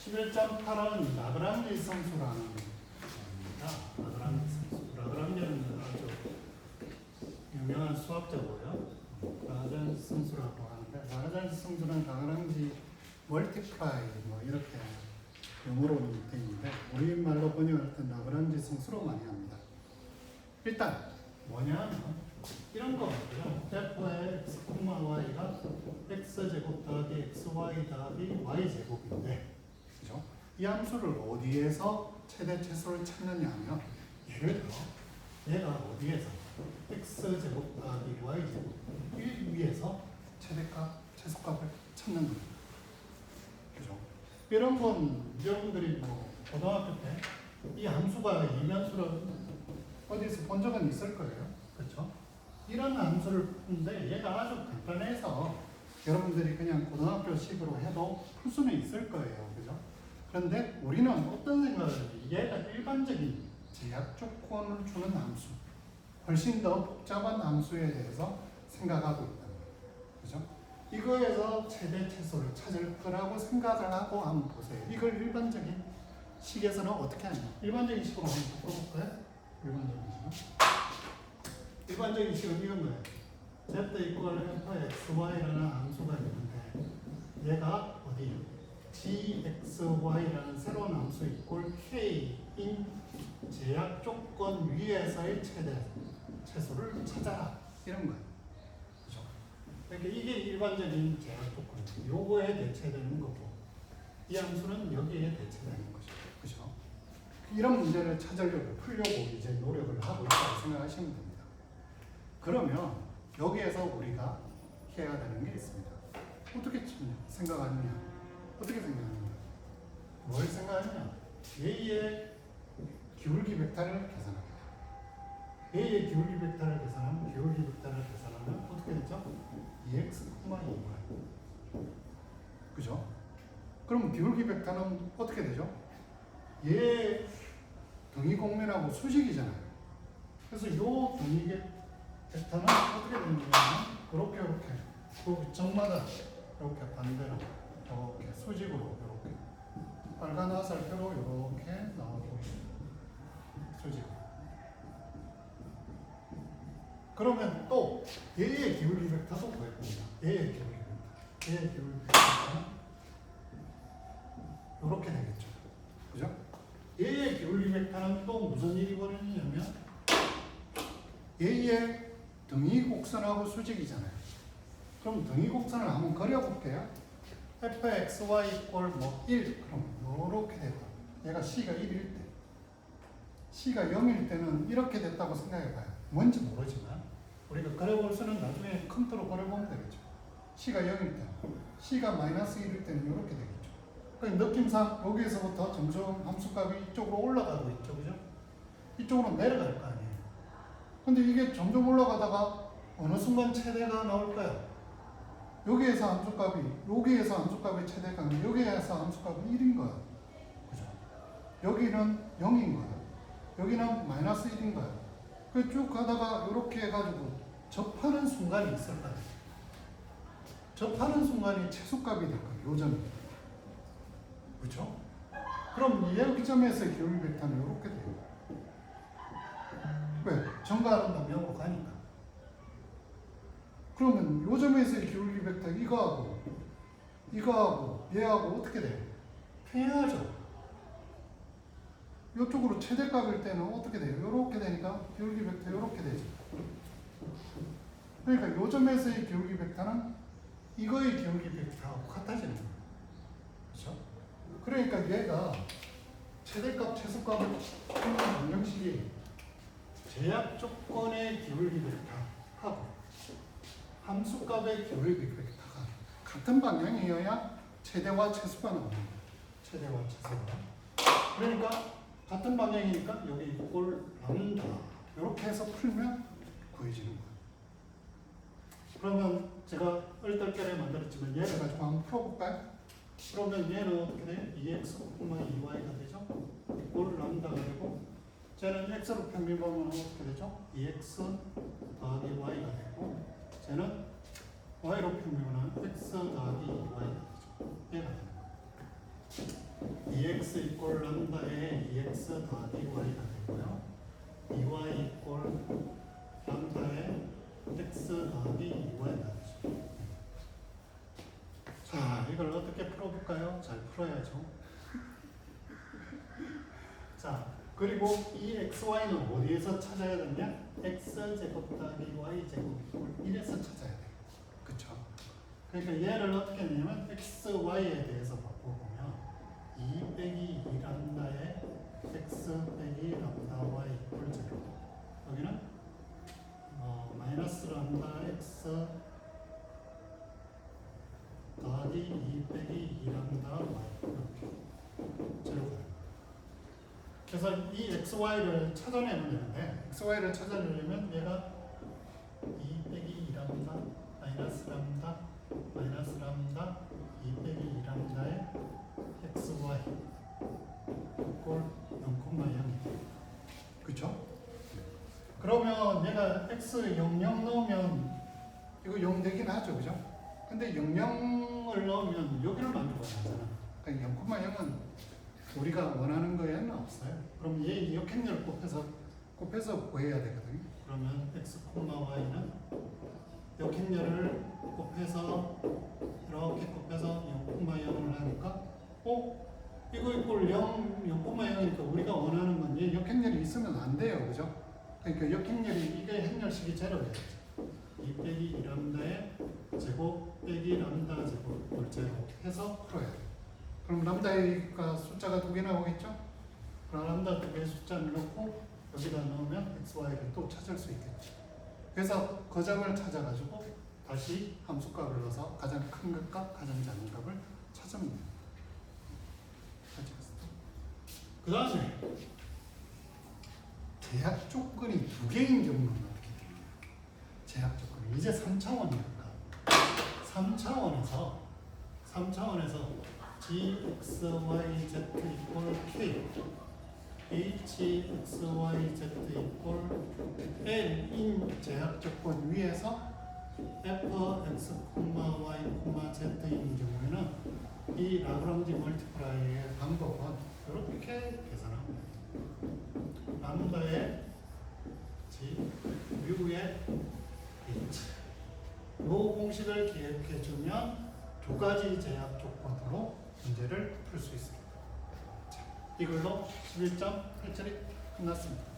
11.8은 라그랑지 상수라는 겁니다. 라그랑지 상수. 라그랑지는 아주 유명한 수학자고요. 라그랑지 상수라고 하는데, 라그랑지 상수는 라그랑지 멀티플라이 뭐 이렇게 영어로는 되어 있는데, 우리말로 번역할 때 라그랑지 상수로 많이 합니다. 일단 뭐냐면 이런 거거든요. f의 x, y가 x제곱 더하기 xy 더하기 y제곱인데, 그죠? 이 함수를 어디에서 최대 최소를 찾느냐 하면, 예를 들어 얘가 어디에서 x제곱 더하기 y제곱 이 위에서 최대값, 최소값을 찾는 겁니다. 그죠? 이런 건 여러분들이 뭐 고등학교 때 이 함수가 이면수를 어디서 본 적은 있을 거예요. 그렇죠? 이런 함수를 푸는데 얘가 아주 간단해서 여러분들이 그냥 고등학교식으로 해도 풀 수는 있을 거예요. 그죠? 그런데 우리는 어떤 생각을 해요? 얘가 일반적인 제약 조건을 주는 함수, 훨씬 더 복잡한 함수에 대해서 생각하고 있다. 그죠? 이거에서 최대 최소를 찾을 거라고 생각을 하고 한번 보세요. 이걸 일반적인 식에서는 어떻게 하냐? 일반적인 식으로 한번 바꿔볼까요? 일반적인 식은 이런 거예요. z 이퀄 fxy라는 함수가 있는데, 얘가 어디? gxy라는 새로운 함수 이퀄 k인 제약 조건 위에서의 최대 최소를 찾아라, 이런 거예요. 그죠? 그러니까 이게 일반적인 제약 조건이에요. 요거에 대체되는 거고, 이 함수는 여기에 대체되는 거죠. 그죠? 이런 문제를 찾으려고, 풀려고 이제 노력을 하고 있다고 생각하시면 됩니다. 그러면 여기에서 우리가 해야 되는 게 있습니다. 어떻게 생각하느냐? 어떻게 생각하느냐? 뭘 생각하느냐? A의 기울기 벡터를 계산합니다. A의 기울기 벡터를 계산하면, 기울기 벡터를 계산하면 어떻게 되죠? 2x, 2y. 그죠? 그럼 기울기 벡터는 어떻게 되죠? 얘 등위 공면하고 수직이잖아요. 그래서 요 등위 벡터는 어떻게 되느냐면 이렇게 그 점마다 이렇게 반대로 이렇게 수직으로 이렇게 빨간 화살표로 이렇게 나오고 있습니다. 수직으로. 그러면 또 얘의 기울기 벡터도 구할 겁니다. 얘의 기울기 벡터. 얘의 기울기 벡터는 이렇게 되겠죠. 그죠? A의 기울기 벡터는 또 무슨 일이 벌어지냐면, A의 등위 곡선하고 수직이잖아요. 그럼 등위 곡선을 한번 그려볼게요. fxy 이퀄 뭐 1, 그럼 이렇게 됐다. 얘가 c가 1일 때, c가 0일 때는 이렇게 됐다고 생각해봐요. 뭔지 모르지만 우리가 그려볼 수는 나중에 컴퓨터로 그려보면 되겠죠. c가 0일 때, c가 마이너스 1일 때는 이렇게 되겠죠. 그러니까 느낌상 여기에서부터 점점 함수값이 이쪽으로 올라가고 있죠. 그죠? 이쪽으로 내려갈 거 아니에요. 근데 이게 점점 올라가다가 어느 순간 최대가 나올까요? 여기에서 함수값이, 여기에서 함수값이 최대가 아니고 여기에서 함수값이 1인 거예요. 그죠? 여기는 0인 거예요. 여기는 마이너스 1인 거예요. 그 쭉 가다가 이렇게 해가지고 접하는 순간이 있을 거예요. 접하는 순간이 최소값이 될 거예요. 요 점이. 그렇죠? 그럼 여기 점에서의 기울기 벡터는 이렇게 돼요. 왜? 정가하면 0으로 가니까. 그러면 요 점에서의 기울기 벡터 이거하고 얘하고 어떻게 돼요? 평행하죠. 이쪽으로 최대값일 때는 어떻게 돼요? 이렇게 되니까 기울기 벡터 이렇게 되죠. 그러니까 요 점에서의 기울기 벡터는 이거의 기울기 벡터하고 같아지는 거예요. 그렇죠? 그러니까 얘가 최대값, 최소값을 푸는 방정식이 제약 조건의 기울기 벡터하고 함수값의 기울기 벡터가 같은 방향이어야 최대와 최소가 나오는 거예요. 최대와 최소가. 그러니까 같은 방향이니까 여기 이꼴 람다 이렇게 해서 풀면 구해지는 거예요. 그러면 제가 얼떨결에 만들었지만 얘를 가지고 한번 풀어볼까요? 그러면 얘는 어떻게 돼요? 2x, 2y가 되죠? 이꼴 람다가 되고, 쟤는 x로 평균보면 어떻게 되죠? 2x 더하기 y가 되고, 쟤는 y로 평균보면 x 더하기 2y가 되죠. 얘가 되는 거예요. dx 이꼴 람다에 2x 더하기 y가 되고요. dy 이꼴 람다에 x 더하기 2y가 되죠. 자, 이걸 어떻게 풀어볼까요? 잘 풀어야죠. 자, 그리고 이 xy는 어디에서 찾아야 되냐? x제곱 더하기 y제곱 이꼴 1에서 찾아야 돼요. 그쵸? 그러니까 얘를 어떻게 했냐면 xy에 대해서 바꿔보면 2 빼기 2 람다에 x 빼기 람다 y 이꼴 0. 여기는 마이너스 람다 x 더하기 2 빼기 2 람다 y 이렇게 제로가. 그래서 이 xy를 찾아내면 되는데 xy를 찾아내려면 얘가 2 빼기 2 람다 마이너스 람다 2 빼기 2 람다의 xy 이꼴 0,0. 그쵸? 그러면 얘가 x 00 넣으면 이거 0 되긴 하죠. 그죠? 근데 00을 넣으면 여기를 만들어야 하잖아. 그러니까 0,0은 우리가 원하는 거에는 없어요. 그럼 얘 역행렬을 곱해서 구해야 되거든요. 그러면 x, y는 역행렬을 곱해서 이렇게 곱해서 0,0을 하니까 이거 이꼴 0,0이니까 우리가 원하는 건 얘 역행렬이 있으면 안 돼요. 그죠? 그러니까 역행렬이 이게 행렬식이 제로예요. 2 빼기 2람다의 제곱 빼기 람다 제곱을 제로 해서 풀어야 돼요. 그럼 람다가 숫자가 2개 나오겠죠? 그럼 람다 2개의 숫자를 넣고 여기다 넣으면 xy를 또 찾을 수 있겠죠. 그래서 거점을 찾아가지고 다시 함수값을 넣어서 가장 큰 값과 가장 작은 값을 찾으면 돼요. 그 다음에 제약 조건이 2개인 경우는 어떻게 됩니까? 제약 조건이 이제 3차원이니까 3차원에서 gx, y, z 이꼴 k h, x, y, z 이꼴 l인 제약 조건 위에서 f, x, y, z인 경우에는 이 라그랑지 멀티플라이의 방법은 이렇게 계산합니다. 람다의 g, 뮤의 h. 이 공식을 기억해주면 2가지 제약 조건으로 문제를 풀 수 있습니다. 자, 이걸로 11.8절이 끝났습니다.